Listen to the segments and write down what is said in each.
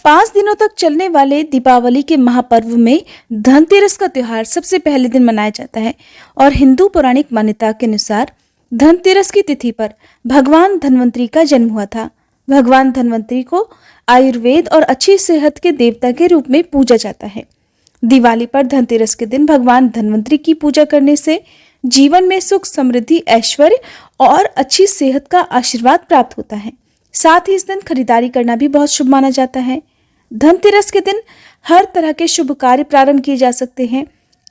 5 दिनों तक चलने वाले दीपावली के महापर्व में धनतेरस का त्योहार सबसे पहले दिन मनाया जाता है और हिंदू पौराणिक मान्यता के अनुसार धनतेरस की तिथि पर भगवान धन्वंतरी का जन्म हुआ था। भगवान धन्वंतरी को आयुर्वेद और अच्छी सेहत के देवता के रूप में पूजा जाता है। दिवाली पर धनतेरस के दिन भगवान धन्वंतरी की पूजा करने से जीवन में सुख, समृद्धि, ऐश्वर्य और अच्छी सेहत का आशीर्वाद प्राप्त होता है। साथ ही इस दिन खरीदारी करना भी बहुत शुभ माना जाता है। धनतेरस के दिन हर तरह के शुभ कार्य प्रारंभ किए जा सकते हैं।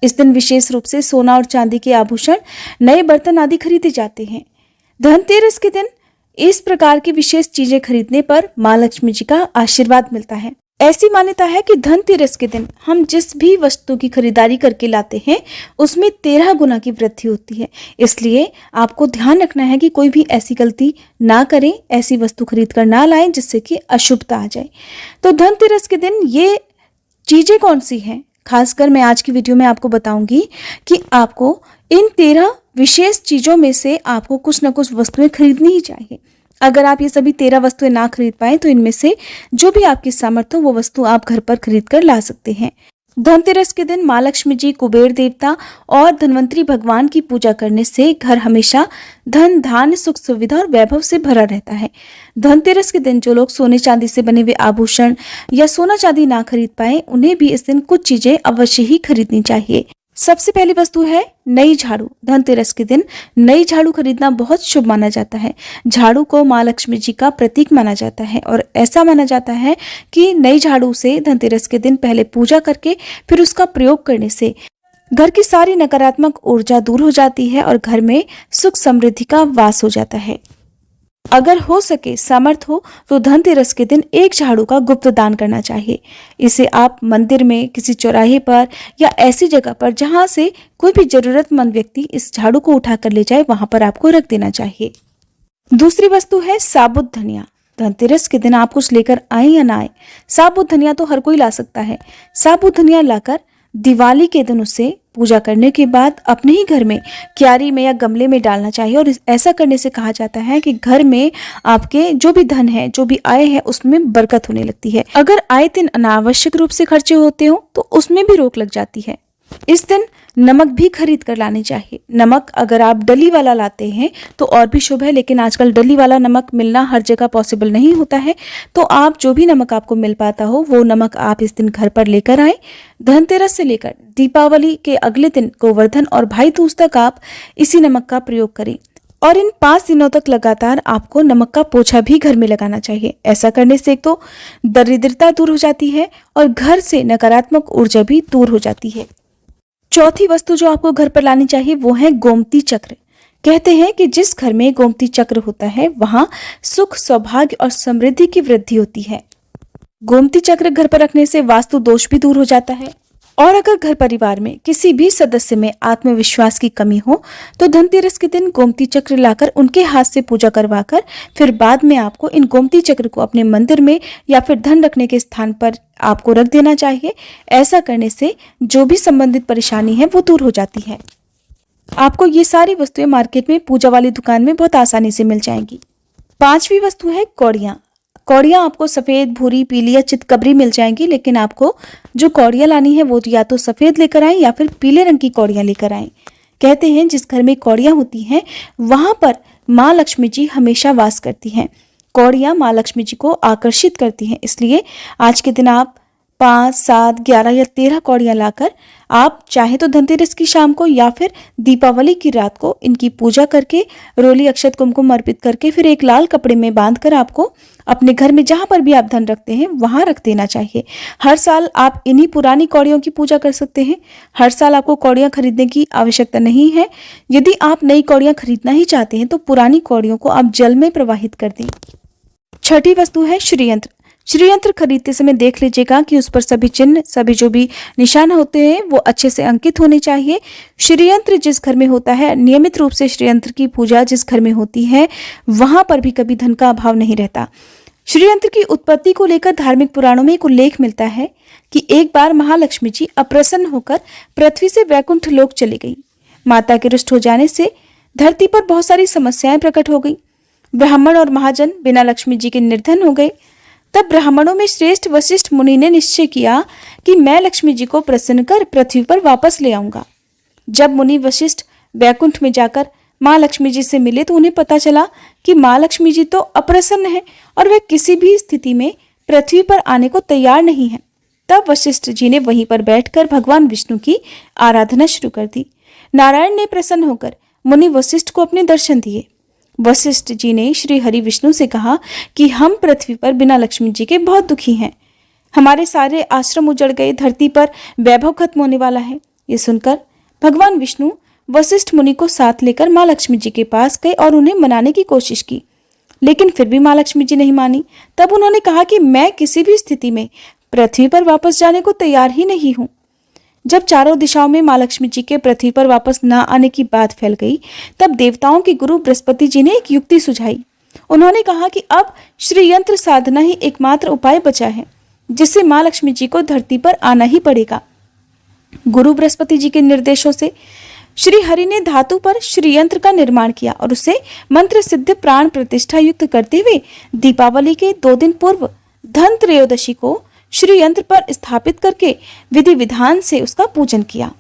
इस दिन विशेष रूप से सोना और चांदी के आभूषण, नए बर्तन आदि खरीदे जाते हैं। धनतेरस के दिन इस प्रकार की विशेष चीजें खरीदने पर माँ लक्ष्मी जी का आशीर्वाद मिलता है। ऐसी मान्यता है कि धनतेरस के दिन हम जिस भी वस्तु की खरीदारी करके लाते हैं उसमें 13 गुना की वृद्धि होती है। इसलिए आपको ध्यान रखना है कि कोई भी ऐसी गलती ना करें, ऐसी वस्तु खरीद कर ना लाएं जिससे कि अशुभता आ जाए। तो धनतेरस के दिन ये चीजें कौन सी हैं, खासकर मैं आज की वीडियो में आपको बताऊंगी कि आपको इन 13 विशेष चीजों में से आपको कुछ ना कुछ वस्तुएं खरीदनी ही चाहिए। अगर आप ये सभी 13 वस्तुएं ना खरीद पाए तो इनमें से जो भी आपकी सामर्थ्य हो वो वस्तु आप घर पर खरीद कर ला सकते हैं। धनतेरस के दिन माँ लक्ष्मी जी, कुबेर देवता और धन्वंतरी भगवान की पूजा करने से घर हमेशा धन, धान्य, सुख, सुविधा और वैभव से भरा रहता है। धनतेरस के दिन जो लोग सोने चांदी से बने हुए आभूषण या सोना चांदी ना खरीद पाए उन्हें भी इस दिन कुछ चीजें अवश्य ही खरीदनी चाहिए। सबसे पहली वस्तु है नई झाड़ू। धनतेरस के दिन नई झाड़ू खरीदना बहुत शुभ माना जाता है। झाड़ू को माँ लक्ष्मी जी का प्रतीक माना जाता है और ऐसा माना जाता है कि नई झाड़ू से धनतेरस के दिन पहले पूजा करके फिर उसका प्रयोग करने से घर की सारी नकारात्मक ऊर्जा दूर हो जाती है और घर में सुख, समृद्धि का वास हो जाता है। अगर हो सके, सामर्थ हो तो धनतेरस के दिन एक झाड़ू का गुप्त दान करना चाहिए। इसे आप मंदिर में, किसी चौराहे पर या ऐसी जगह पर जहां से कोई भी जरूरतमंद व्यक्ति इस झाड़ू को उठा कर ले जाए वहां पर आपको रख देना चाहिए। दूसरी वस्तु है साबुत धनिया। धनतेरस के दिन आप कुछ लेकर आए या ना आए, साबुत धनिया तो हर कोई ला सकता है। साबुत धनिया लाकर दिवाली के दिन उसे पूजा करने के बाद अपने ही घर में क्यारी में या गमले में डालना चाहिए और ऐसा करने से कहा जाता है कि घर में आपके जो भी धन है, जो भी आय है, उसमें बरकत होने लगती है। अगर आए दिन अनावश्यक रूप से खर्चे होते हो तो उसमें भी रोक लग जाती है। इस दिन नमक भी खरीद कर लानी चाहिए। नमक अगर आप डली वाला लाते हैं तो और भी शुभ है, लेकिन आजकल डली वाला नमक मिलना हर जगह पॉसिबल नहीं होता है। तो आप जो भी नमक आपको मिल पाता हो वो नमक आप इस दिन घर पर लेकर आए। धनतेरस से लेकर दीपावली के अगले दिन गोवर्धन और भाई दूज तक आप इसी नमक का प्रयोग करें और इन 5 दिनों तक लगातार आपको नमक का पोछा भी घर में लगाना चाहिए। ऐसा करने से एक तो दरिद्रता दूर हो जाती है और घर से नकारात्मक ऊर्जा भी दूर हो जाती है। चौथी वस्तु जो आपको घर पर लानी चाहिए वो है गोमती चक्र। कहते हैं कि जिस घर में गोमती चक्र होता है वहां सुख, सौभाग्य और समृद्धि की वृद्धि होती है। गोमती चक्र घर पर रखने से वास्तु दोष भी दूर हो जाता है और अगर घर परिवार में किसी भी सदस्य में आत्मविश्वास की कमी हो तो धनतेरस के दिन गोमती चक्र लाकर उनके हाथ से पूजा करवाकर फिर बाद में आपको इन गोमती चक्र को अपने मंदिर में या फिर धन रखने के स्थान पर आपको रख देना चाहिए। ऐसा करने से जो भी संबंधित परेशानी है वो दूर हो जाती है। आपको ये सारी वस्तुएं मार्केट में पूजा वाली दुकान में बहुत आसानी से मिल जाएंगी। 5वीं वस्तु है कौड़ियां। कौड़ियां आपको सफेद, भूरी, पीली या चितकबरी मिल जाएंगी, लेकिन आपको जो कौड़ियां लानी है वो या तो सफेद लेकर आए या फिर पीले रंग की कौड़ियां लेकर आए। कहते हैं जिस घर में कौड़ियां होती हैं वहां पर माँ लक्ष्मी जी हमेशा वास करती हैं। कौड़ियां माँ लक्ष्मी जी को आकर्षित करती हैं, इसलिए आज के दिन आप 5, 7, 11 या 13 कौड़ियां लाकर आप चाहे तो धनतेरस की शाम को या फिर दीपावली की रात को इनकी पूजा करके रोली, अक्षत, कुमकुम अर्पित करके फिर एक लाल कपड़े में बांधकर आपको अपने घर में जहां पर भी आप धन रखते हैं वहां रख देना चाहिए। हर साल आप इन्हीं पुरानी कौड़ियों की पूजा कर सकते हैं। हर साल आपको कौड़ियां खरीदने की आवश्यकता नहीं है। यदि आप नई कौड़ियां खरीदना ही चाहते हैं तो पुरानी कौड़ियों को आप जल में प्रवाहित कर दें। 6ठी वस्तु है श्रीयंत्र। श्रीयंत्र खरीदते समय देख लीजिएगा कि उस पर सभी चिन्ह, सभी जो भी निशान होते हैं वो अच्छे से अंकित होने चाहिए। श्रीयंत्र जिस घर में होता है, नियमित रूप से श्रीयंत्र की पूजा जिस घर में होती है वहां पर भी कभी धन का अभाव नहीं रहता। श्रीयंत्र की उत्पत्ति को लेकर धार्मिक पुराणों में एक उल्लेख मिलता है कि एक बार महालक्ष्मी जी अप्रसन्न होकर पृथ्वी से वैकुंठ लोक चली गई। माता के रुष्ट हो जाने से धरती पर बहुत सारी समस्याएं प्रकट हो गई। ब्राह्मण और महाजन बिना लक्ष्मी जी के निर्धन हो गए। तब ब्राह्मणों में श्रेष्ठ वशिष्ठ मुनि ने निश्चय किया कि मैं लक्ष्मी जी को प्रसन्न कर पृथ्वी पर वापस ले आऊंगा। जब मुनि वशिष्ठ वैकुंठ में जाकर माँ लक्ष्मी जी से मिले तो उन्हें पता चला कि माँ लक्ष्मी जी तो अप्रसन्न है और वे किसी भी स्थिति में पृथ्वी पर आने को तैयार नहीं है। तब वशिष्ठ जी ने वहीं पर बैठकर भगवान विष्णु की आराधना शुरू कर दी। नारायण ने प्रसन्न होकर मुनि वशिष्ठ को अपने दर्शन दिए। वशिष्ठ जी ने श्री हरि विष्णु से कहा कि हम पृथ्वी पर बिना लक्ष्मी जी के बहुत दुखी हैं। हमारे सारे आश्रम उजड़ गए, धरती पर वैभव खत्म होने वाला है। ये सुनकर भगवान विष्णु वशिष्ठ मुनि को साथ लेकर माँ लक्ष्मी जी के पास गए और उन्हें मनाने की कोशिश की, लेकिन फिर भी माँ लक्ष्मी जी नहीं मानी। तब उन्होंने कहा कि मैं किसी भी स्थिति में पृथ्वी पर वापस जाने को तैयार ही नहीं हूं। जब चारों दिशाओं में माँ लक्ष्मी जी के पृथ्वी पर वापस न आने की बात फैल गई, तब देवताओं के गुरु बृहस्पति जी ने एक युक्ति सुझाई। उन्होंने कहा कि अब श्री यंत्र साधना ही एकमात्र उपाय बचा है जिससे माँ लक्ष्मी जी को धरती पर आना ही पड़ेगा। गुरु बृहस्पति जी के निर्देशों से श्री हरि ने धातु पर श्री यंत्र का निर्माण किया और उसे मंत्र सिद्ध प्राण प्रतिष्ठा युक्त करते हुए दीपावली के 2 दिन पूर्व धन त्रयोदशी को श्री यंत्र पर स्थापित करके विधि विधान से उसका पूजन किया।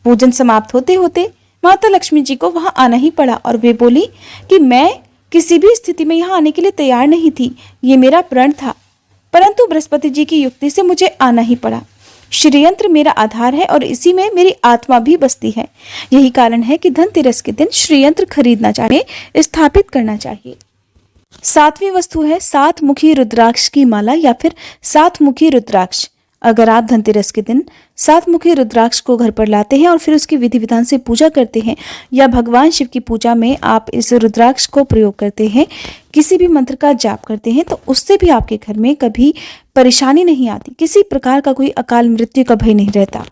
पूजन समाप्त होते होते माता लक्ष्मी जी को वहां आना ही पड़ा और वे बोली कि मैं किसी भी स्थिति में यहाँ आने के लिए तैयार नहीं थी, ये मेरा प्रण था, परंतु बृहस्पति जी की युक्ति से मुझे आना ही पड़ा। श्री यंत्र मेरा आधार है और इसी में मेरी आत्मा भी बसती है। यही कारण है कि धनतेरस के दिन श्री यंत्र खरीदना चाहिए, स्थापित करना चाहिए। 7वीं वस्तु है 7 मुखी रुद्राक्ष की माला या फिर 7 मुखी रुद्राक्ष। अगर आप धनतेरस के दिन 7 मुखी रुद्राक्ष को घर पर लाते हैं और फिर उसकी विधि विधान से पूजा करते हैं या भगवान शिव की पूजा में आप इस रुद्राक्ष को प्रयोग करते हैं, किसी भी मंत्र का जाप करते हैं, तो उससे भी आपके घर में कभी परेशानी नहीं आती, किसी प्रकार का कोई अकाल मृत्यु का भय नहीं रहता।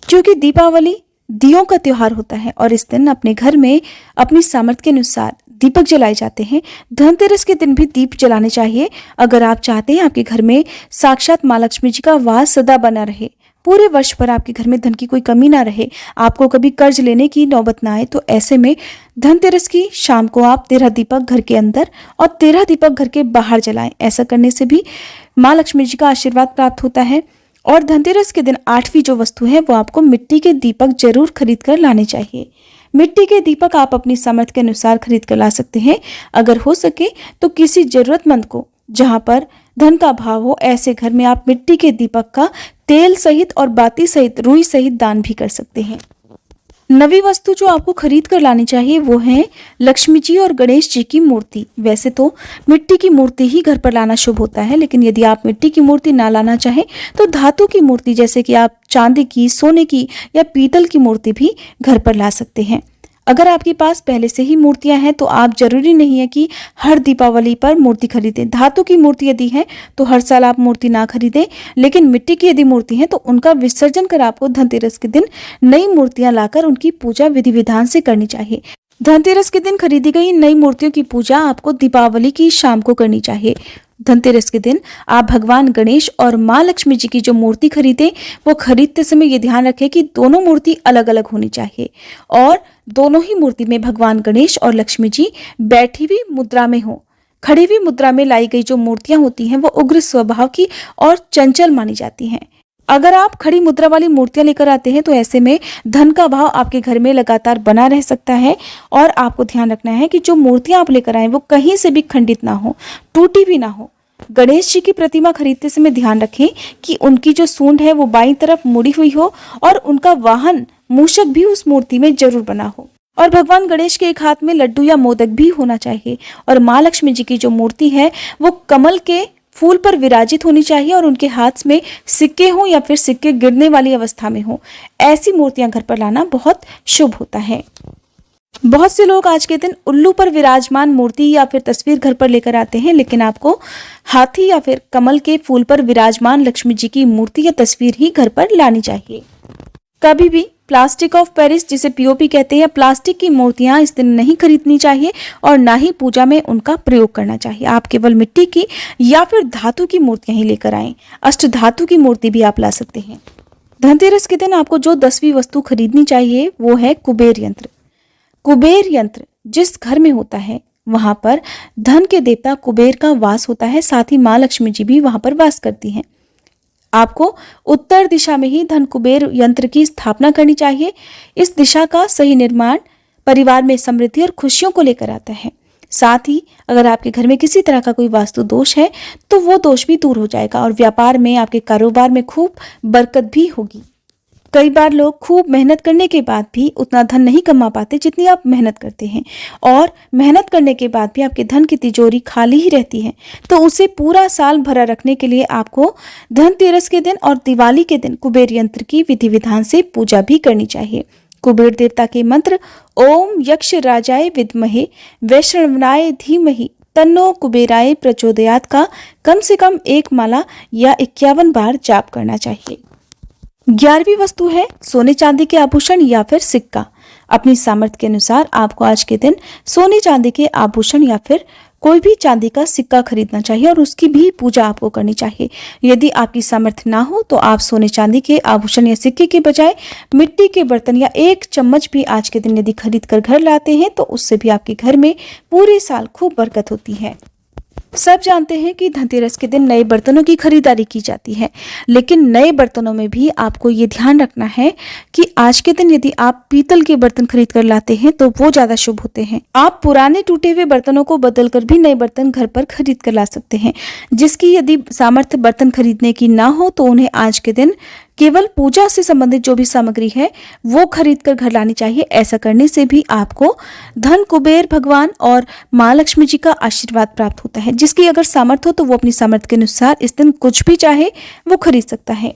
क्योंकि दीपावली दियों का त्योहार होता है और इस दिन अपने घर में अपनी सामर्थ्य के अनुसार दीपक जलाए जाते हैं। धनतेरस के दिन भी दीप जलाने चाहिए। अगर आप चाहते हैं आपके घर में साक्षात माँ लक्ष्मी जी का वास सदा बना रहे, पूरे वर्ष भर आपके घर में धन की कोई कमी ना रहे, आपको कभी कर्ज लेने की नौबत ना आए, तो ऐसे में धनतेरस की शाम को आप 13 दीपक घर के अंदर और 13 दीपक घर के बाहर जलाएं। ऐसा करने से भी माँ लक्ष्मी जी का आशीर्वाद प्राप्त होता है। और धनतेरस के दिन 8वीं जो वस्तु है वो आपको मिट्टी के दीपक जरूर खरीद कर लाने चाहिए। मिट्टी के दीपक आप अपनी सामर्थ्य के अनुसार खरीद कर ला सकते हैं। अगर हो सके तो किसी जरूरतमंद को, जहां पर धन का अभाव हो, ऐसे घर में आप मिट्टी के दीपक का तेल सहित और बाती सहित, रुई सहित दान भी कर सकते हैं। 9वीं वस्तु जो आपको खरीद कर लानी चाहिए वो है लक्ष्मी जी और गणेश जी की मूर्ति। वैसे तो मिट्टी की मूर्ति ही घर पर लाना शुभ होता है, लेकिन यदि आप मिट्टी की मूर्ति ना लाना चाहें तो धातु की मूर्ति, जैसे कि आप चांदी की, सोने की या पीतल की मूर्ति भी घर पर ला सकते हैं। अगर आपके पास पहले से ही मूर्तियां हैं तो आप जरूरी नहीं है कि हर दीपावली पर मूर्ति खरीदें। धातु की मूर्ति यदि है तो हर साल आप मूर्ति ना खरीदें, लेकिन मिट्टी की यदि मूर्ति है तो उनका विसर्जन कर आपको धनतेरस के दिन नई मूर्तियां लाकर उनकी पूजा विधि विधान से करनी चाहिए। धनतेरस के दिन खरीदी गई नई मूर्तियों की पूजा आपको दीपावली की शाम को करनी चाहिए। धनतेरस के दिन आप भगवान गणेश और माँ लक्ष्मी जी की जो मूर्ति खरीदें वो खरीदते समय ये ध्यान रखें कि दोनों मूर्ति अलग अलग होनी चाहिए और दोनों ही मूर्ति में भगवान गणेश और लक्ष्मी जी बैठी हुई मुद्रा में हो। खड़ी हुई मुद्रा में लाई गई जो मूर्तियां होती हैं वो उग्र स्वभाव की और चंचल मानी जाती हैं। अगर आप खड़ी मुद्रा वाली मूर्तियां लेकर आते हैं तो ऐसे में धन का भाव आपके घर में लगातार बना रह सकता है। और आपको ध्यान रखना है कि जो मूर्तियां आप लेकर आए वो कहीं से भी खंडित ना हो, टूटी भी ना हो। गणेश जी की प्रतिमा खरीदते समय ध्यान रखें कि उनकी जो सूंड है वो बाईं तरफ मुड़ी हुई हो और उनका वाहन मूषक भी उस मूर्ति में जरूर बना हो। और भगवान गणेश के एक हाथ में लड्डू या मोदक भी होना चाहिए। और माँ लक्ष्मी जी की जो मूर्ति है वो कमल के फूल पर विराजित होनी चाहिए और उनके हाथ में सिक्के हों या फिर सिक्के गिरने वाली अवस्था में हो। ऐसी मूर्तियां घर पर लाना बहुत शुभ होता है। बहुत से लोग आज के दिन उल्लू पर विराजमान मूर्ति या फिर तस्वीर घर पर लेकर आते हैं, लेकिन आपको हाथी या फिर कमल के फूल पर विराजमान लक्ष्मी जी की मूर्ति या तस्वीर ही घर पर लानी चाहिए। कभी भी प्लास्टिक ऑफ पेरिस, जिसे पीओपी कहते हैं, प्लास्टिक की मूर्तियां इस दिन नहीं खरीदनी चाहिए और ना ही पूजा में उनका प्रयोग करना चाहिए। आप केवल मिट्टी की या फिर धातु की मूर्तियां ही लेकर आएं। अष्ट धातु की मूर्ति भी आप ला सकते हैं। धनतेरस के दिन आपको जो 10वीं वस्तु खरीदनी चाहिए वो है कुबेर यंत्र। कुबेर यंत्र जिस घर में होता है वहां पर धन के देवता कुबेर का वास होता है, साथ ही माँ लक्ष्मी जी भी वहां पर वास करती हैं। आपको उत्तर दिशा में ही धन कुबेर यंत्र की स्थापना करनी चाहिए। इस दिशा का सही निर्माण परिवार में समृद्धि और खुशियों को लेकर आता है। साथ ही अगर आपके घर में किसी तरह का कोई वास्तु दोष है तो वो दोष भी दूर हो जाएगा और व्यापार में, आपके कारोबार में खूब बरकत भी होगी। कई बार लोग खूब मेहनत करने के बाद भी उतना धन नहीं कमा पाते जितनी आप मेहनत करते हैं, और मेहनत करने के बाद भी आपके धन की तिजोरी खाली ही रहती है। तो उसे पूरा साल भरा रखने के लिए आपको धनतेरस के दिन और दिवाली के दिन कुबेर यंत्र की विधि विधान से पूजा भी करनी चाहिए। कुबेर देवता के मंत्र ओम यक्ष राजाय विद्महे वैष्णवाय धीमहि तन्नो कुबेराय प्रचोदयात का कम से कम 1 माला या 51 बार जाप करना चाहिए। 11वीं वस्तु है सोने चांदी के आभूषण या फिर सिक्का। अपनी सामर्थ्य के अनुसार आपको आज के दिन सोने चांदी के आभूषण या फिर कोई भी चांदी का सिक्का खरीदना चाहिए और उसकी भी पूजा आपको करनी चाहिए। यदि आपकी सामर्थ्य ना हो तो आप सोने चांदी के आभूषण या सिक्के के बजाय मिट्टी के बर्तन या 1 चम्मच भी आज के दिन यदि खरीद कर घर लाते हैं तो उससे भी आपके घर में पूरे साल खूब बरकत होती है। सब जानते हैं कि धनतेरस के दिन नए बर्तनों की खरीदारी की जाती है, लेकिन नए बर्तनों में भी आपको ये ध्यान रखना है कि आज के दिन यदि आप पीतल के बर्तन खरीद कर लाते हैं तो वो ज्यादा शुभ होते हैं। आप पुराने टूटे हुए बर्तनों को बदलकर भी नए बर्तन घर पर खरीद कर ला सकते हैं। जिसकी यदि सामर्थ्य बर्तन खरीदने की ना हो तो उन्हें आज के दिन केवल पूजा से संबंधित जो भी सामग्री है वो खरीद कर घर लानी चाहिए। ऐसा करने से भी आपको धन कुबेर भगवान और माँ लक्ष्मी जी का आशीर्वाद प्राप्त होता है। जिसकी अगर सामर्थ्य हो तो वो अपनी सामर्थ्य के अनुसार इस दिन कुछ भी चाहे वो खरीद सकता है।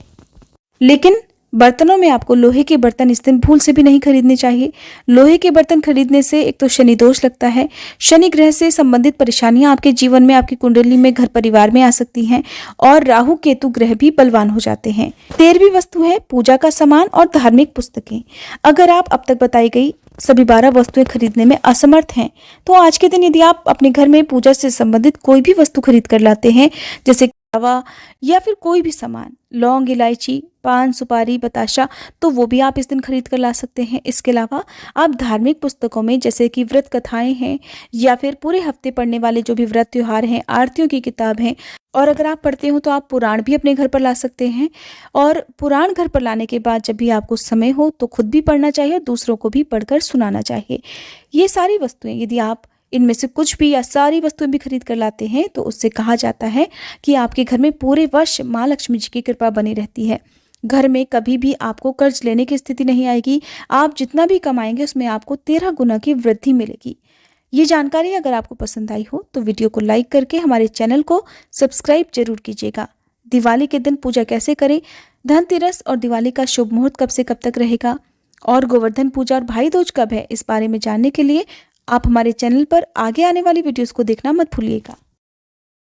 लेकिन बर्तनों में आपको लोहे के बर्तन इस दिन भूल से भी नहीं खरीदने चाहिए। लोहे के बर्तन खरीदने से एक तो शनि दोष लगता है, शनि ग्रह से संबंधित परेशानियां आपके जीवन में, आपकी कुंडली में, घर परिवार में आ सकती हैं और राहु केतु ग्रह भी बलवान हो जाते हैं। 13वीं वस्तु है पूजा का सामान और धार्मिक पुस्तकें। अगर आप अब तक बताई गई सभी 12 वस्तुएं खरीदने में असमर्थ हैं तो आज के दिन यदि आप अपने घर में पूजा से संबंधित कोई भी वस्तु खरीद कर लाते हैं, जैसे दवा या फिर कोई भी सामान, लौंग, इलायची, पान, सुपारी, बताशा, तो वो भी आप इस दिन खरीद कर ला सकते हैं। इसके अलावा आप धार्मिक पुस्तकों में जैसे कि व्रत कथाएं हैं या फिर पूरे हफ्ते पढ़ने वाले जो भी व्रत त्योहार हैं, आरतियों की किताब है, और अगर आप पढ़ते हो तो आप पुराण भी अपने घर पर ला सकते हैं। और पुराण घर पर लाने के बाद जब भी आपको समय हो तो खुद भी पढ़ना चाहिए, दूसरों को भी पढ़कर सुनाना चाहिए। ये सारी वस्तुएं यदि आप इनमें से कुछ भी या सारी वस्तुएं भी खरीद कर लाते हैं तो उससे कहा जाता है कि आपके घर में पूरे वर्ष माँ लक्ष्मी जी की कृपा बनी रहती है। घर में कभी भी आपको कर्ज लेने की स्थिति नहीं आएगी। आप जितना भी कमाएंगे उसमें आपको 13 गुना की वृद्धि मिलेगी। ये जानकारी अगर आपको पसंद आई हो तो वीडियो को लाइक करके हमारे चैनल को सब्सक्राइब जरूर कीजिएगा। दिवाली के दिन पूजा कैसे करें, धनतेरस और दिवाली का शुभ मुहूर्त कब से कब तक रहेगा और गोवर्धन पूजा और भाई दूज कब है, इस बारे में जानने के लिए आप हमारे चैनल पर आगे आने वाली वीडियोस को देखना मत भूलिएगा।